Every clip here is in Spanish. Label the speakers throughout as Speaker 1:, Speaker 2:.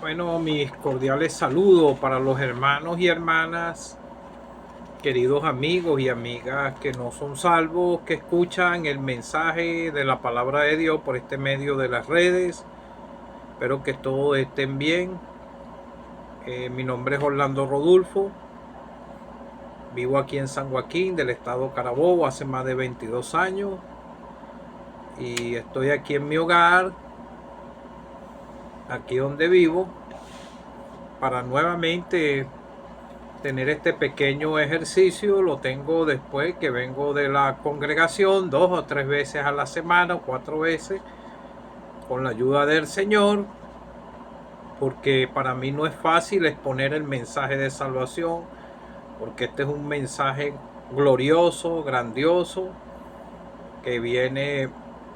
Speaker 1: Bueno, mis cordiales saludos para los hermanos y hermanas, queridos amigos y amigas que no son salvos, que escuchan el mensaje de la palabra de Dios por este medio de las redes. Espero que todos estén bien. Mi nombre es Orlando Rodulfo. Vivo aquí en San Joaquín, del estado Carabobo, hace más de 22 años. Y estoy aquí en mi hogar, aquí donde vivo, para nuevamente tener este pequeño ejercicio. Lo tengo después que vengo de la congregación 2 o 3 veces a la semana, o 4 veces, con la ayuda del Señor, porque para mí no es fácil exponer el mensaje de salvación, porque este es un mensaje glorioso, grandioso, que viene,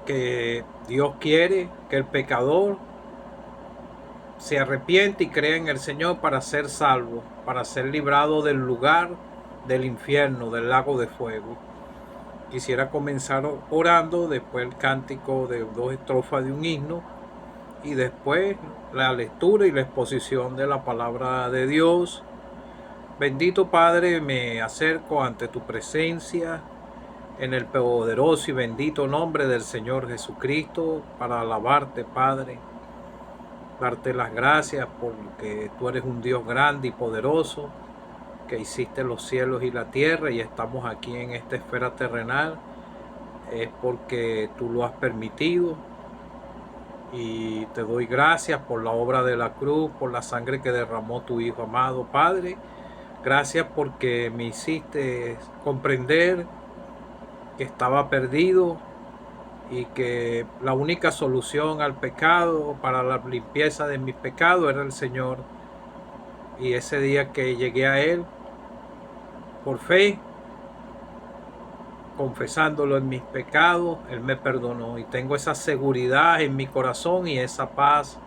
Speaker 1: que Dios quiere que el pecador se arrepiente y cree en el Señor para ser salvo, para ser librado del lugar del infierno, del lago de fuego. Quisiera comenzar orando, después el cántico de 2 estrofas de un himno y después la lectura y la exposición de la palabra de Dios. Bendito Padre, me acerco ante tu presencia en el poderoso y bendito nombre del Señor Jesucristo para alabarte, Padre, darte las gracias porque tú eres un Dios grande y poderoso, que hiciste los cielos y la tierra y estamos aquí en esta esfera terrenal. Es porque tú lo has permitido y te doy gracias por la obra de la cruz, por la sangre que derramó tu Hijo amado, Padre. Gracias porque me hiciste comprender que estaba perdido y que la única solución al pecado, para la limpieza de mis pecados, era el Señor. Y ese día que llegué a Él por fe, confesándolo en mis pecados, Él me perdonó y tengo esa seguridad en mi corazón y esa paz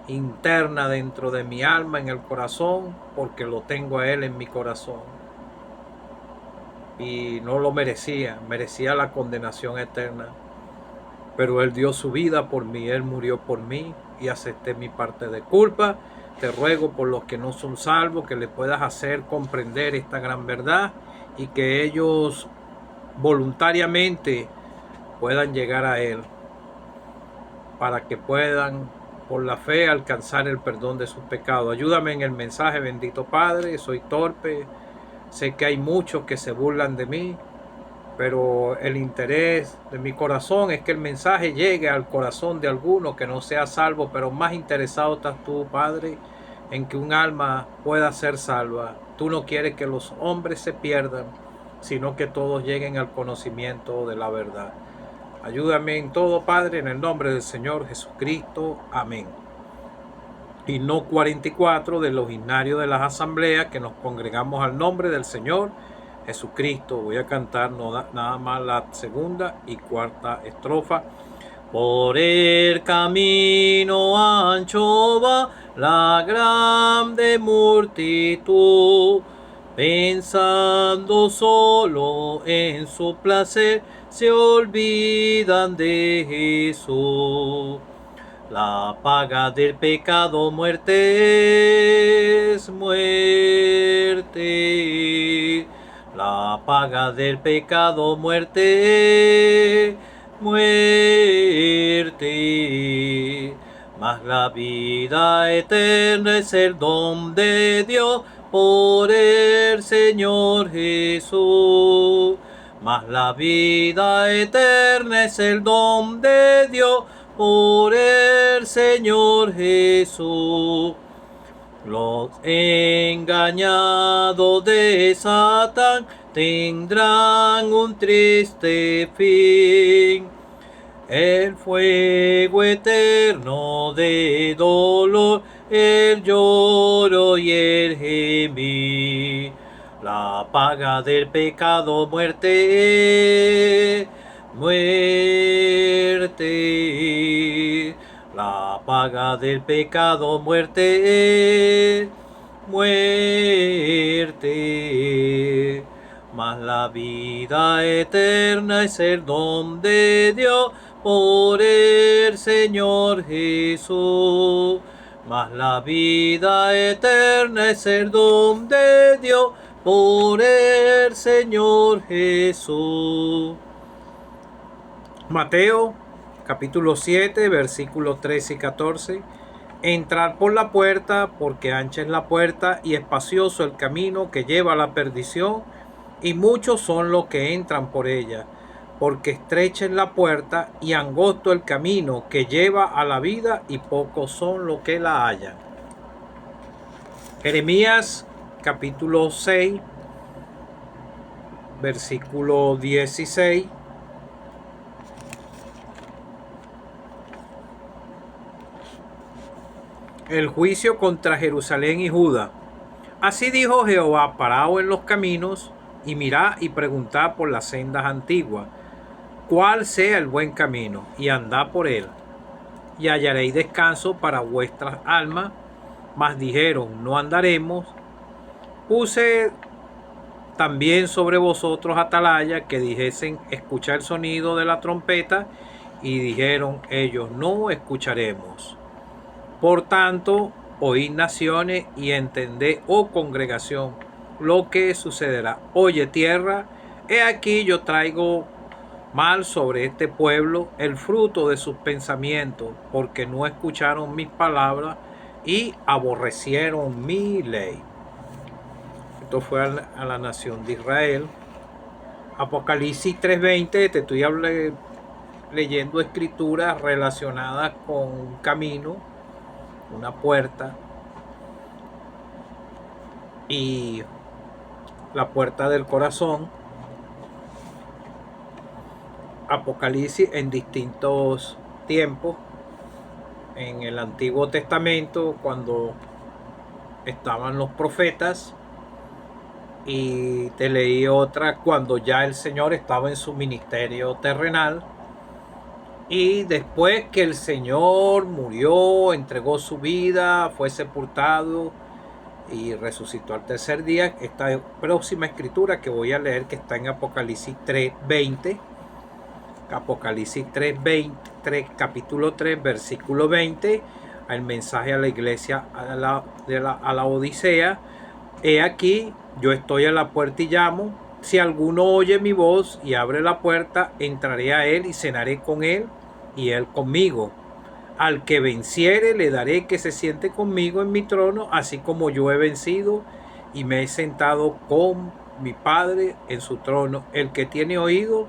Speaker 1: interna dentro de mi alma, en el corazón, porque lo tengo a Él en mi corazón. Y no lo merecía, merecía la condenación eterna, pero Él dio su vida por mí, Él murió por mí y acepté mi parte de culpa. Te ruego por los que no son salvos que le puedas hacer comprender esta gran verdad y que ellos voluntariamente puedan llegar a Él, para que puedan por la fe alcanzar el perdón de sus pecados. Ayúdame en el mensaje, bendito Padre. Soy torpe, sé que hay muchos que se burlan de mí, pero el interés de mi corazón es que el mensaje llegue al corazón de alguno que no sea salvo, pero más interesado estás tú, Padre, en que un alma pueda ser salva. Tú no quieres que los hombres se pierdan, sino que todos lleguen al conocimiento de la verdad. Ayúdame en todo, Padre, en el nombre del Señor Jesucristo. Amén. Himno 44 de los himnarios de las asambleas que nos congregamos al nombre del Señor Jesucristo. Voy a cantar nada más la segunda y cuarta estrofa. Por el camino ancho va la grande multitud, pensando solo en su placer, se olvidan de Jesús. La paga del pecado, muerte es muerte. La paga del pecado, muerte, muerte. Mas la vida eterna es el don de Dios por el Señor Jesús. Mas la vida eterna es el don de Dios por el Señor Jesús. Los engañados de Satán tendrán un triste fin. El fuego eterno de dolor, el lloro y el gemir. La paga del pecado, muerte, muerte. La paga del pecado, muerte, muerte. Mas la vida eterna es el don de Dios por el Señor Jesús. mas la vida eterna es el don de Dios por el Señor Jesús. Mateo capítulo 7, versículos 13 y 14. Entrar por la puerta, porque ancha es la puerta y espacioso el camino que lleva a la perdición, y muchos son los que entran por ella, porque estrecha es la puerta y angosto el camino que lleva a la vida, y pocos son los que la hallan. Jeremías capítulo 6, versículo 16. El juicio contra Jerusalén y Judá. Así dijo Jehová: paraos en los caminos, y mirad y preguntad por las sendas antiguas, cuál sea el buen camino, y andad por él, y hallaréis descanso para vuestras almas. Mas dijeron: no andaremos. Puse también sobre vosotros atalaya, que dijesen: escuchad el sonido de la trompeta, y dijeron ellos: no escucharemos. Por tanto, oíd naciones y entended, oh congregación, lo que sucederá. Oye tierra, he aquí yo traigo mal sobre este pueblo, el fruto de sus pensamientos, porque no escucharon mis palabras y aborrecieron mi ley. Esto fue a la nación de Israel. Apocalipsis 3:20, te estoy leyendo escrituras relacionadas con un camino, una puerta, y la puerta del corazón. Apocalipsis en distintos tiempos. En el Antiguo Testamento, cuando estaban los profetas, y te leí otra cuando ya el Señor estaba en su ministerio terrenal. Y después que el Señor murió, entregó su vida, fue sepultado y resucitó al tercer día. Esta próxima escritura que voy a leer, que está en Apocalipsis 3:20, Apocalipsis 3:20, capítulo 3, versículo 20, al mensaje a la iglesia a la Odisea: he aquí, yo estoy a la puerta y llamo. Si alguno oye mi voz y abre la puerta, entraré a él y cenaré con él y él conmigo. Al que venciere le daré que se siente conmigo en mi trono, así como yo he vencido y me he sentado con mi Padre en su trono. El que tiene oído,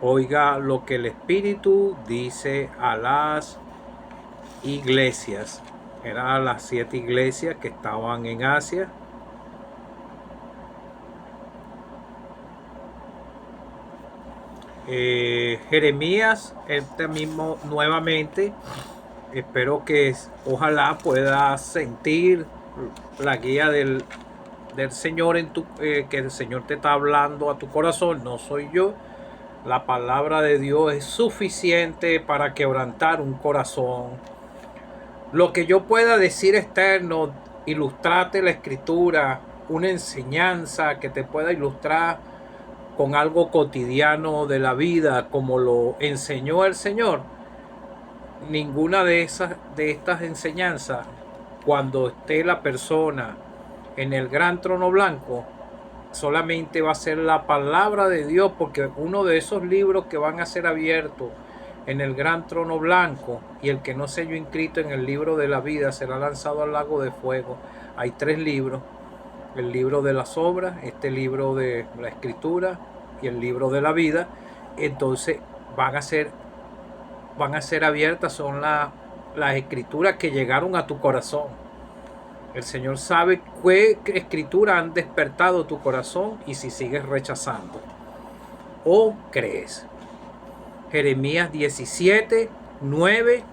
Speaker 1: oiga lo que el Espíritu dice a las iglesias. Eran las 7 iglesias que estaban en Asia. Jeremías, este mismo nuevamente. Espero que ojalá puedas sentir la guía del Señor que el Señor te está hablando a tu corazón. No soy yo. La palabra de Dios es suficiente para quebrantar un corazón. Lo que yo pueda decir externo, ilustrarte la escritura, una enseñanza que te pueda ilustrar con algo cotidiano de la vida, como lo enseñó el Señor. Ninguna de estas enseñanzas, cuando esté la persona en el gran trono blanco, solamente va a ser la palabra de Dios, porque uno de esos libros que van a ser abiertos en el gran trono blanco, y el que no se haya inscrito en el libro de la vida será lanzado al lago de fuego. Hay 3 libros: el libro de las obras, este libro de la escritura y el libro de la vida. Entonces van a ser abiertas, son las escrituras que llegaron a tu corazón. El Señor sabe qué escritura han despertado tu corazón y si sigues rechazando o crees. Jeremías 17:9.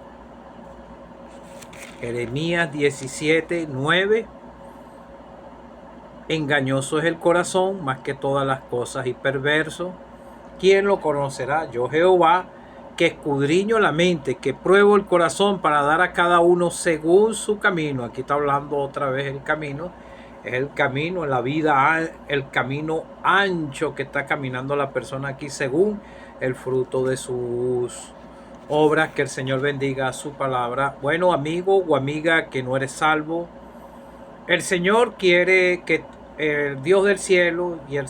Speaker 1: Jeremías 17:9. Engañoso es el corazón más que todas las cosas y perverso. ¿Quién lo conocerá? Yo, Jehová, que escudriño la mente, que pruebo el corazón para dar a cada uno según su camino. Aquí está hablando otra vez el camino. Es el camino en la vida, el camino ancho que está caminando la persona aquí, según el fruto de sus obras. Que el Señor bendiga su palabra. Bueno, amigo o amiga que no eres salvo, el Señor quiere que el Dios del cielo y el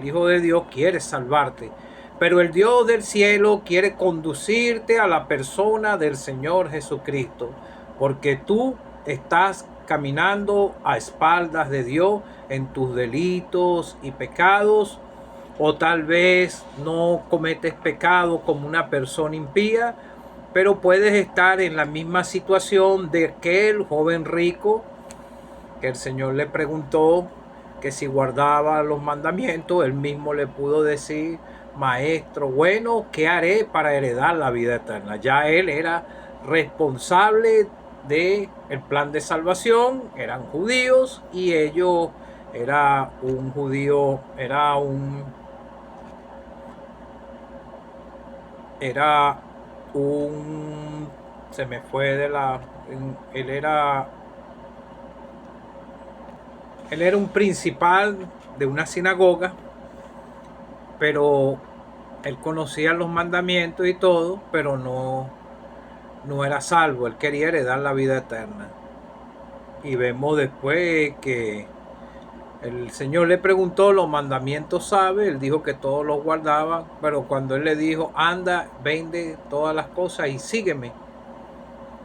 Speaker 1: Hijo de Dios quiere salvarte. Pero el Dios del cielo quiere conducirte a la persona del Señor Jesucristo. Porque tú estás caminando a espaldas de Dios en tus delitos y pecados. O tal vez no cometes pecado como una persona impía, pero puedes estar en la misma situación de aquel joven rico que el Señor le preguntó que si guardaba los mandamientos. Él mismo le pudo decir: maestro bueno, ¿qué haré para heredar la vida eterna? Ya él era responsable del plan de salvación. Eran judíos y ellos era un judío, era un se me fue de la él era un principal de una sinagoga, pero él conocía los mandamientos y todo, pero no era salvo. Él quería heredar la vida eterna. Y vemos después que el Señor le preguntó: ¿los mandamientos sabe? Él dijo que todos los guardaba, pero cuando él le dijo: anda, vende todas las cosas y sígueme,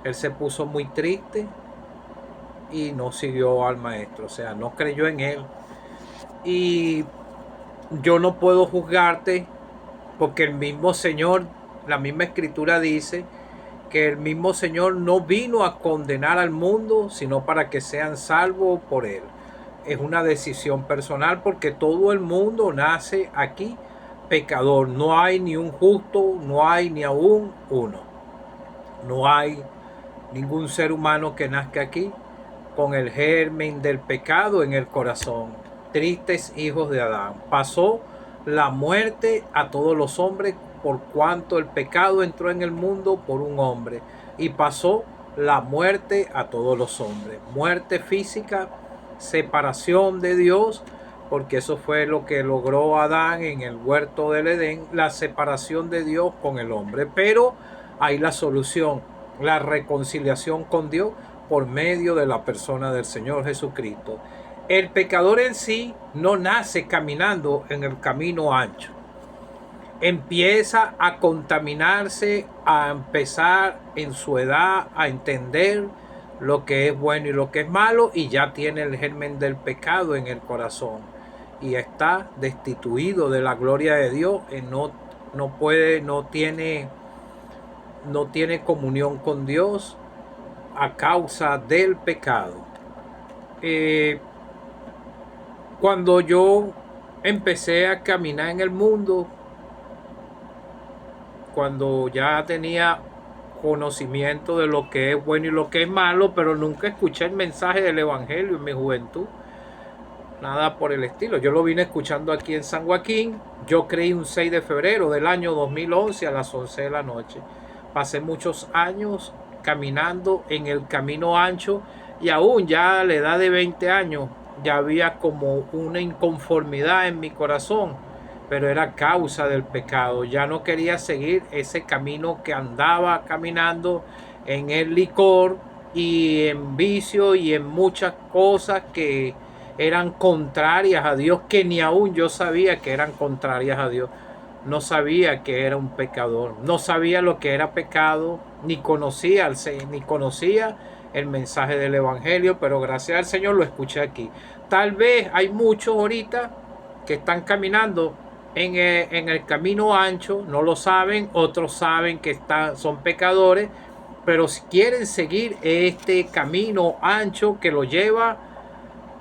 Speaker 1: él se puso muy triste y no siguió al maestro, o sea, no creyó en él. Y yo no puedo juzgarte, porque el mismo Señor, la misma escritura dice que el mismo Señor no vino a condenar al mundo, sino para que sean salvos por él. Es una decisión personal, porque todo el mundo nace aquí pecador. No hay ni un justo, no hay ni aún uno. No hay ningún ser humano que nazca aquí con el germen del pecado en el corazón. Tristes hijos de Adán. Pasó la muerte a todos los hombres, por cuanto el pecado entró en el mundo por un hombre. Y pasó la muerte a todos los hombres. Muerte física, separación de Dios, porque eso fue lo que logró Adán en el huerto del Edén, la separación de Dios con el hombre. Pero hay la solución, la reconciliación con Dios por medio de la persona del Señor Jesucristo. El pecador en sí no nace caminando en el camino ancho. Empieza a contaminarse, a empezar en su edad a entender lo que es bueno y lo que es malo, y ya tiene el germen del pecado en el corazón y está destituido de la gloria de Dios. No tiene comunión con Dios a causa del pecado. Cuando yo empecé a caminar en el mundo, cuando ya tenía conocimiento de lo que es bueno y lo que es malo, pero nunca escuché el mensaje del evangelio en mi juventud, nada por el estilo. Yo lo vine escuchando aquí en San Joaquín. Yo creí un 6 de febrero del año 2011 a las 11 de la noche. Pasé muchos años caminando en el camino ancho, y aún ya a la edad de 20 años ya había como una inconformidad en mi corazón, pero era causa del pecado. Ya no quería seguir ese camino que andaba caminando en el licor y en vicio y en muchas cosas que eran contrarias a Dios, que ni aún yo sabía que eran contrarias a Dios. No sabía que era un pecador, no sabía lo que era pecado, ni conocía el mensaje del evangelio, pero gracias al Señor lo escuché aquí. Tal vez hay muchos ahorita que están caminando en el camino ancho, no lo saben. Otros saben que son pecadores, pero si quieren seguir este camino ancho que lo lleva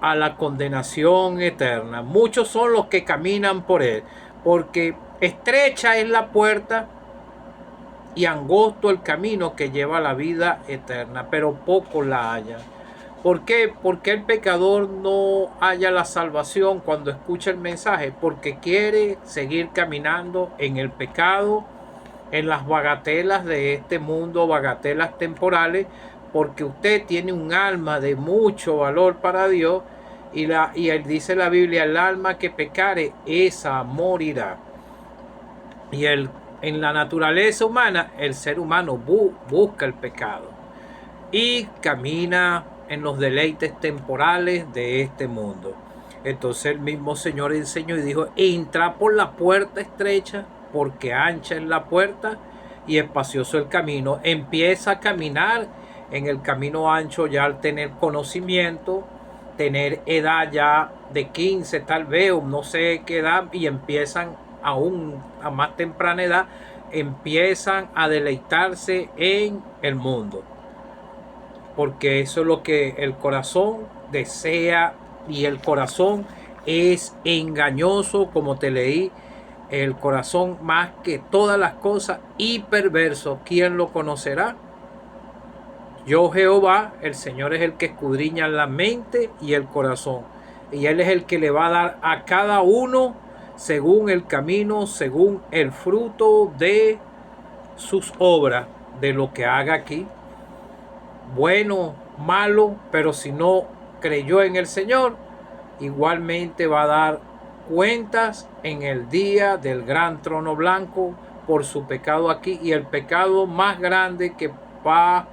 Speaker 1: a la condenación eterna. Muchos son los que caminan por él, porque estrecha es la puerta y angosto el camino que lleva a la vida eterna, pero pocos la hallan. ¿Por qué? Porque el pecador no halla la salvación cuando escucha el mensaje, porque quiere seguir caminando en el pecado, en las bagatelas de este mundo, bagatelas temporales, porque usted tiene un alma de mucho valor para Dios, y él dice la Biblia: el alma que pecare, esa morirá. Y el en la naturaleza humana, el ser humano busca el pecado y camina en los deleites temporales de este mundo. Entonces el mismo Señor enseñó y dijo: entra por la puerta estrecha, porque ancha es la puerta y espacioso el camino. Empieza a caminar en el camino ancho ya al tener conocimiento, tener edad ya de 15 tal vez, o no sé qué edad, y empiezan aún a más temprana edad, empiezan a deleitarse en el mundo, porque eso es lo que el corazón desea, y el corazón es engañoso, como te leí, el corazón más que todas las cosas y perverso. ¿Quién lo conocerá? Yo, Jehová, el Señor, es el que escudriña la mente y el corazón, y Él es el que le va a dar a cada uno según el camino, según el fruto de sus obras, de lo que haga aquí, bueno, malo. Pero si no creyó en el Señor, igualmente va a dar cuentas en el día del gran trono blanco por su pecado aquí. Y el pecado más grande que va a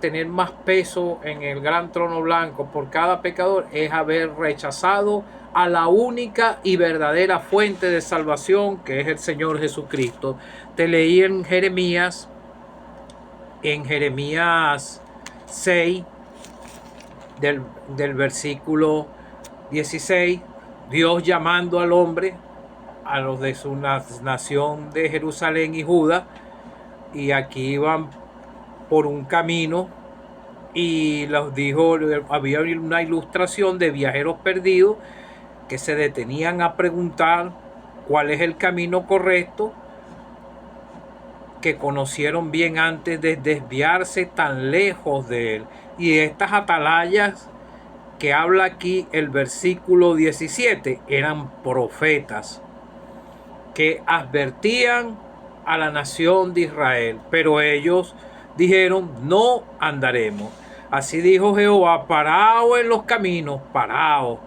Speaker 1: tener más peso en el gran trono blanco por cada pecador es haber rechazado a la única y verdadera fuente de salvación, que es el Señor Jesucristo. Te leí en Jeremías 6, del versículo 16, Dios llamando al hombre, a los de su nación de Jerusalén y Judá, y aquí iban por un camino, y los dijo, había una ilustración de viajeros perdidos que se detenían a preguntar cuál es el camino correcto, que conocieron bien antes de desviarse tan lejos de él. Y estas atalayas que habla aquí el versículo 17 eran profetas que advertían a la nación de Israel, pero ellos dijeron: no andaremos. Así dijo Jehová: paraos en los caminos, paraos,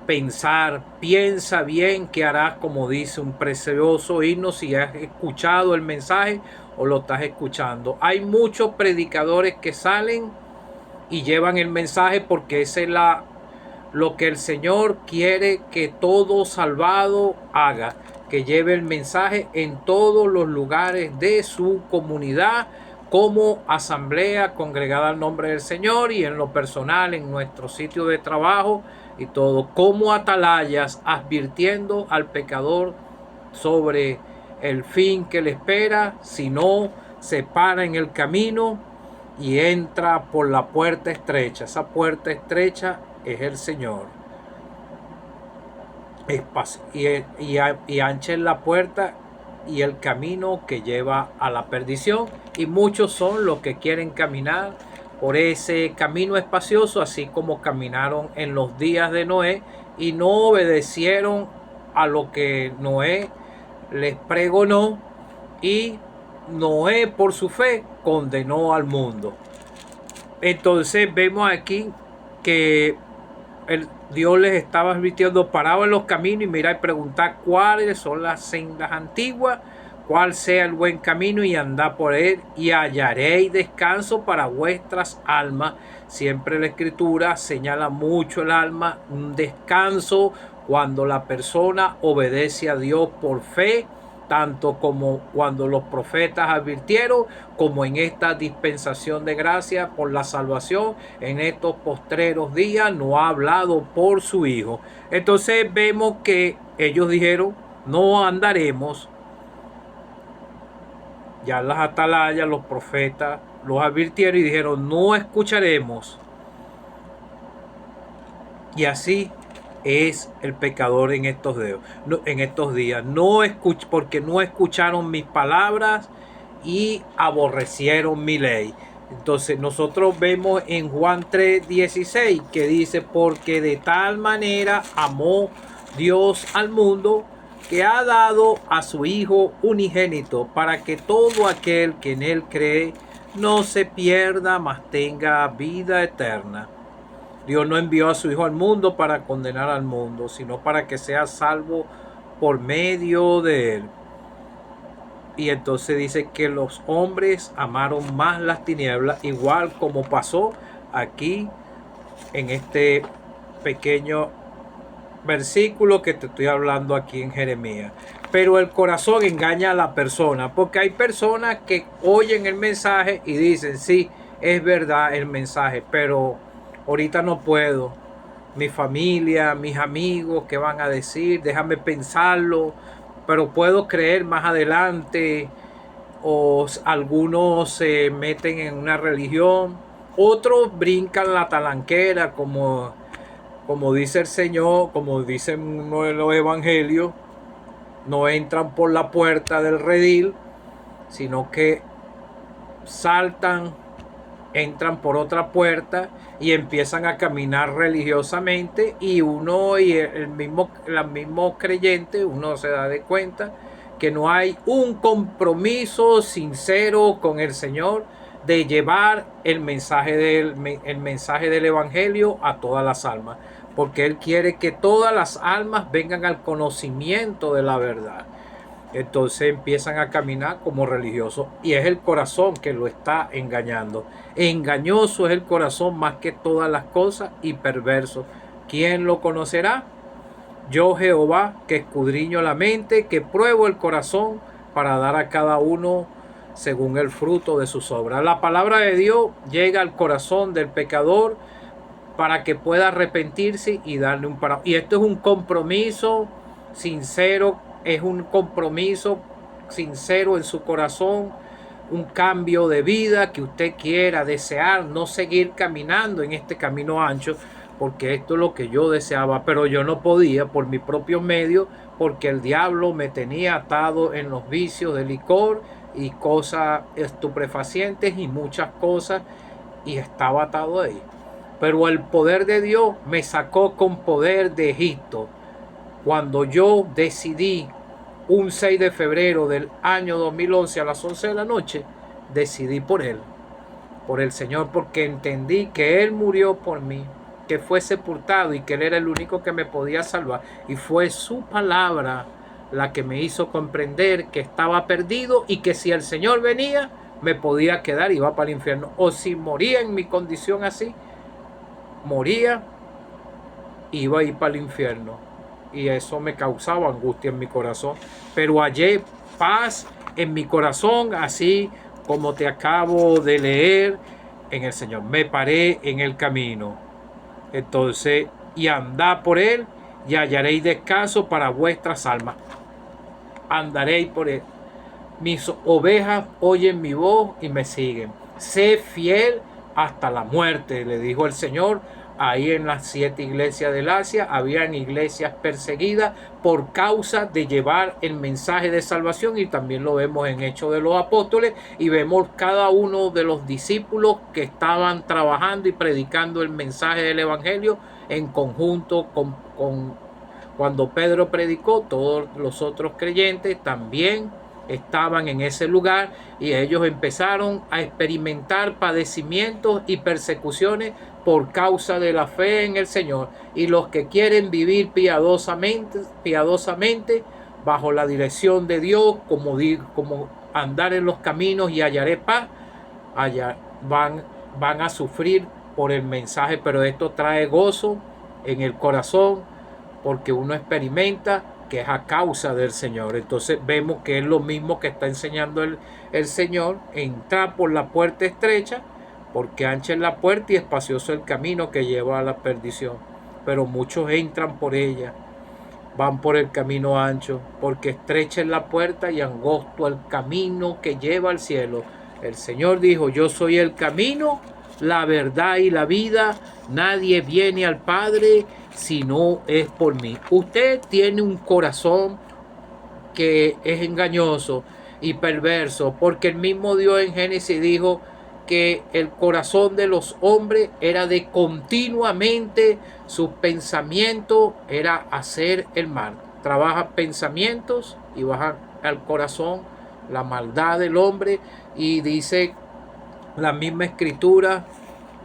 Speaker 1: piensa bien qué harás, como dice un precioso himno, si has escuchado el mensaje o lo estás escuchando. Hay muchos predicadores que salen y llevan el mensaje, porque esa es lo que el Señor quiere que todo salvado haga, que lleve el mensaje en todos los lugares de su comunidad, como asamblea congregada al nombre del Señor, y en lo personal en nuestro sitio de trabajo y todo, como atalayas, advirtiendo al pecador sobre el fin que le espera si no se para en el camino y entra por la puerta estrecha. Esa puerta estrecha es el Señor. Y ancha es la puerta y el camino que lleva a la perdición, y muchos son los que quieren caminar por ese camino espacioso, así como caminaron en los días de Noé y no obedecieron a lo que Noé les pregonó, y Noé por su fe condenó al mundo. Entonces vemos aquí que Dios les estaba advirtiendo: parados en los caminos y mirad y preguntad cuáles son las sendas antiguas, cuál sea el buen camino, y andad por él, y hallaréis descanso para vuestras almas. Siempre la Escritura señala mucho el alma, un descanso cuando la persona obedece a Dios por fe, tanto como cuando los profetas advirtieron, como en esta dispensación de gracia por la salvación en estos postreros días no ha hablado por su Hijo. Entonces vemos que ellos dijeron: no andaremos. Ya las atalayas, los profetas, los advirtieron y dijeron: no escucharemos. Y así es el pecador en estos días. Porque no escucharon mis palabras y aborrecieron mi ley. Entonces nosotros vemos en Juan 3:16 que dice: porque de tal manera amó Dios al mundo, que ha dado a su Hijo unigénito, para que todo aquel que en él cree no se pierda, mas tenga vida eterna. Dios no envió a su Hijo al mundo para condenar al mundo, sino para que sea salvo por medio de él. Y entonces dice que los hombres amaron más las tinieblas, igual como pasó aquí en este pequeño versículo que te estoy hablando aquí en Jeremías. Pero el corazón engaña a la persona, porque hay personas que oyen el mensaje y dicen, sí, es verdad el mensaje, pero ahorita no puedo. Mi familia, mis amigos, ¿qué van a decir? Déjame pensarlo, pero puedo creer más adelante. O algunos se meten en una religión, otros brincan la talanquera, como dice el Señor, como dice uno de los evangelios, no entran por la puerta del redil, sino que saltan, entran por otra puerta y empiezan a caminar religiosamente, y uno y el mismo creyente, uno se da de cuenta que no hay un compromiso sincero con el Señor de llevar el mensaje del evangelio a todas las almas, porque Él quiere que todas las almas vengan al conocimiento de la verdad. Entonces empiezan a caminar como religiosos, y es el corazón que lo está engañando. Engañoso es el corazón más que todas las cosas, y perverso. ¿Quién lo conocerá? Yo, Jehová, que escudriño la mente, que pruebo el corazón, para dar a cada uno según el fruto de sus obras. La palabra de Dios llega al corazón del pecador para que pueda arrepentirse y darle un perdón. Y esto es un compromiso sincero, es un compromiso sincero en su corazón, un cambio de vida que usted quiera desear, no seguir caminando en este camino ancho, porque esto es lo que yo deseaba, pero yo no podía por mi propio medio, porque el diablo me tenía atado en los vicios de licor y cosas estupefacientes y muchas cosas, y estaba atado ahí. Pero el poder de Dios me sacó con poder de Egipto. Cuando yo decidí, un 6 de febrero del año 2011 a las 11 de la noche, decidí por Él, por el Señor, porque entendí que Él murió por mí, que fue sepultado y que Él era el único que me podía salvar. Y fue su palabra la que me hizo comprender que estaba perdido, y que si el Señor venía, me podía quedar y iba para el infierno. O si moría en mi condición así, moría, iba a ir para el infierno, y eso me causaba angustia en mi corazón. Pero hallé paz en mi corazón, así como te acabo de leer, en el Señor. Me paré en el camino, entonces, y andad por él, y hallaréis descanso para vuestras almas. Andaréis por él. Mis ovejas oyen mi voz y me siguen. Sé fiel hasta la muerte, le dijo el Señor. Ahí en las 7 iglesias del Asia habían iglesias perseguidas por causa de llevar el mensaje de salvación, y también lo vemos en Hechos de los Apóstoles, y vemos cada uno de los discípulos que estaban trabajando y predicando el mensaje del evangelio en conjunto con cuando Pedro predicó. Todos los otros creyentes también estaban en ese lugar, y ellos empezaron a experimentar padecimientos y persecuciones por causa de la fe en el Señor. Y los que quieren vivir piadosamente bajo la dirección de Dios, como andar en los caminos y hallaré paz, van a sufrir por el mensaje, pero esto trae gozo en el corazón, porque uno experimenta que es a causa del Señor. Entonces vemos que es lo mismo que está enseñando el Señor: entrar por la puerta estrecha, porque ancha es la puerta y espacioso el camino que lleva a la perdición, pero muchos entran por ella, van por el camino ancho, porque estrecha es la puerta y angosto el camino que lleva al cielo. El Señor dijo: yo soy el camino, la verdad y la vida. Nadie viene al Padre si no es por mí. Usted tiene un corazón que es engañoso y perverso, porque el mismo Dios en Génesis dijo que el corazón de los hombres era de continuamente, sus pensamientos era hacer el mal. Trabaja pensamientos y baja al corazón la maldad del hombre, y dice la misma escritura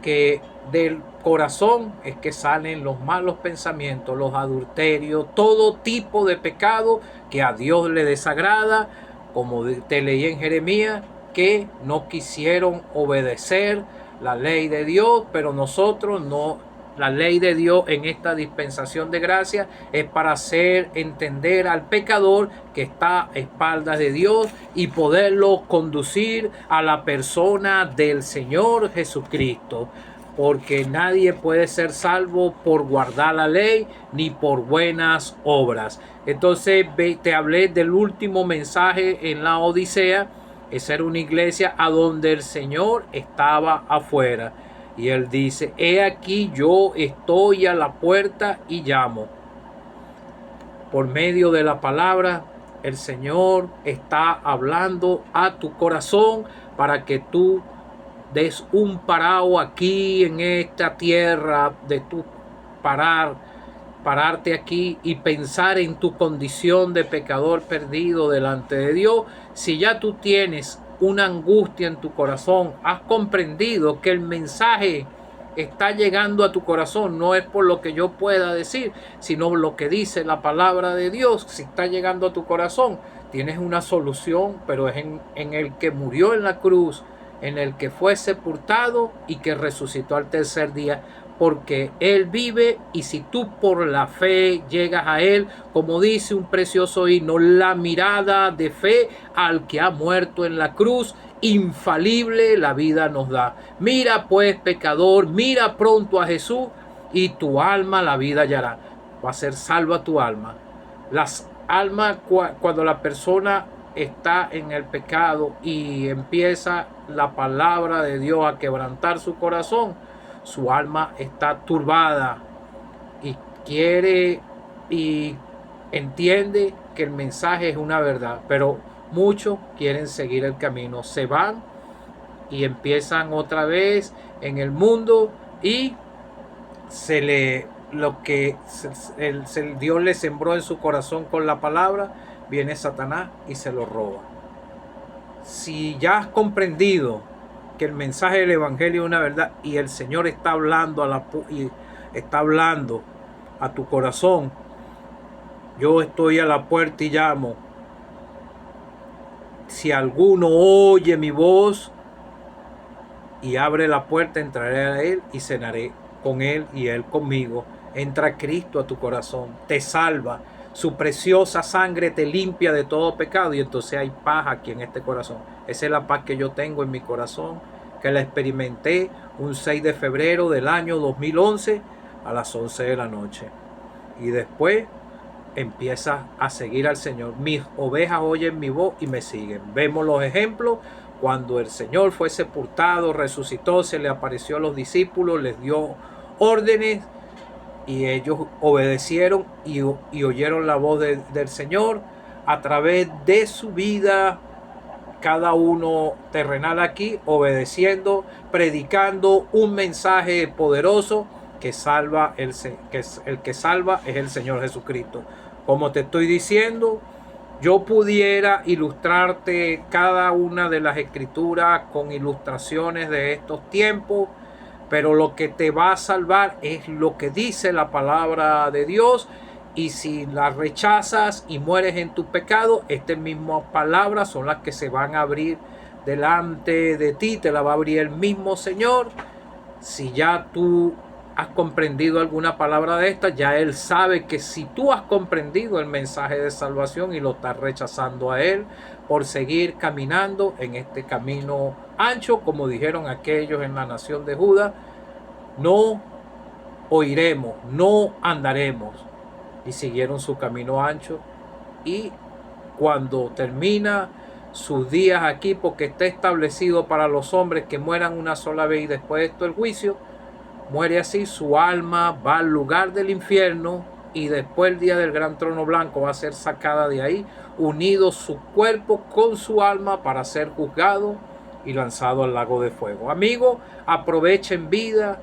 Speaker 1: que del corazón es que salen los malos pensamientos, los adulterios, todo tipo de pecado que a Dios le desagrada, como te leí en Jeremías, que no quisieron obedecer la ley de Dios, pero nosotros no. La ley de Dios en esta dispensación de gracia es para hacer entender al pecador que está a espaldas de Dios y poderlo conducir a la persona del Señor Jesucristo. Porque nadie puede ser salvo por guardar la ley ni por buenas obras. Entonces te hablé del último mensaje en la Odisea. Esa era una iglesia a donde el Señor estaba afuera. Y él dice, he aquí yo estoy a la puerta y llamo. Por medio de la palabra, el Señor está hablando a tu corazón para que tú des un parado aquí en esta tierra, de tu pararte aquí y pensar en tu condición de pecador perdido delante de Dios. Si ya tú tienes una angustia en tu corazón, has comprendido que el mensaje está llegando a tu corazón, no es por lo que yo pueda decir, sino lo que dice la palabra de Dios. Si está llegando a tu corazón, tienes una solución, pero es en el que murió en la cruz, en el que fue sepultado y que resucitó al tercer día, porque Él vive. Y si tú por la fe llegas a Él, como dice un precioso himno, la mirada de fe al que ha muerto en la cruz, infalible la vida nos da. Mira pues, pecador, mira pronto a Jesús y tu alma la vida hallará. Va a ser salva tu alma. Las almas, cuando la persona está en el pecado y empieza la palabra de Dios a quebrantar su corazón, su alma está turbada y quiere y entiende que el mensaje es una verdad, pero muchos quieren seguir el camino, se van y empiezan otra vez en el mundo y Dios le sembró en su corazón con la palabra, viene Satanás y se lo roba. Si ya has comprendido que el mensaje del evangelio es una verdad y el Señor está hablando a tu corazón, yo estoy a la puerta y llamo. Si alguno oye mi voz y abre la puerta, entraré a él y cenaré con él y él conmigo. Entra Cristo a tu corazón, te salva, su preciosa sangre te limpia de todo pecado y entonces hay paz aquí en este corazón. Esa es la paz que yo tengo en mi corazón, que la experimenté un 6 de febrero del año 2011 a las 11 de la noche. Y después empieza a seguir al Señor. Mis ovejas oyen mi voz y me siguen. Vemos los ejemplos. Cuando el Señor fue sepultado, resucitó, se le apareció a los discípulos, les dio órdenes y ellos obedecieron y oyeron la voz del Señor a través de su vida, cada uno terrenal aquí, obedeciendo, predicando un mensaje poderoso que salva, el que salva es el Señor Jesucristo. Como te estoy diciendo, yo pudiera ilustrarte cada una de las escrituras con ilustraciones de estos tiempos, pero lo que te va a salvar es lo que dice la palabra de Dios. Y si la rechazas y mueres en tu pecado, estas mismas palabras son las que se van a abrir delante de ti, te la va a abrir el mismo Señor. Si ya tú has comprendido alguna palabra de esta, ya Él sabe que si tú has comprendido el mensaje de salvación y lo estás rechazando a Él por seguir caminando en este camino ancho, como dijeron aquellos en la nación de Judá, no oiremos, no andaremos. Y siguieron su camino ancho, y cuando termina sus días aquí, porque está establecido para los hombres que mueran una sola vez y después de esto el juicio, muere así, su alma va al lugar del infierno y después el día del gran trono blanco va a ser sacada de ahí, unido su cuerpo con su alma para ser juzgado y lanzado al lago de fuego. Amigos, aprovechen vida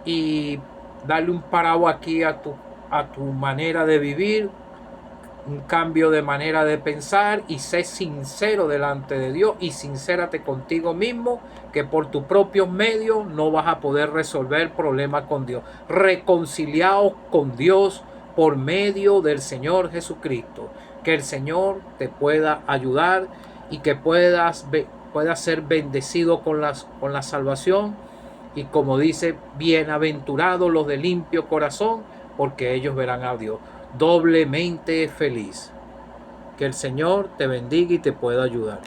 Speaker 1: y dale un parado aquí a tu manera de vivir, un cambio de manera de pensar, y sé sincero delante de Dios y sincérate contigo mismo, que por tus propios medios no vas a poder resolver problemas con Dios. Reconciliaos con Dios por medio del Señor Jesucristo. Que el Señor te pueda ayudar y que puedas ser bendecido con la salvación. Y como dice, bienaventurados los de limpio corazón, porque ellos verán a Dios. Doblemente feliz. Que el Señor te bendiga y te pueda ayudar.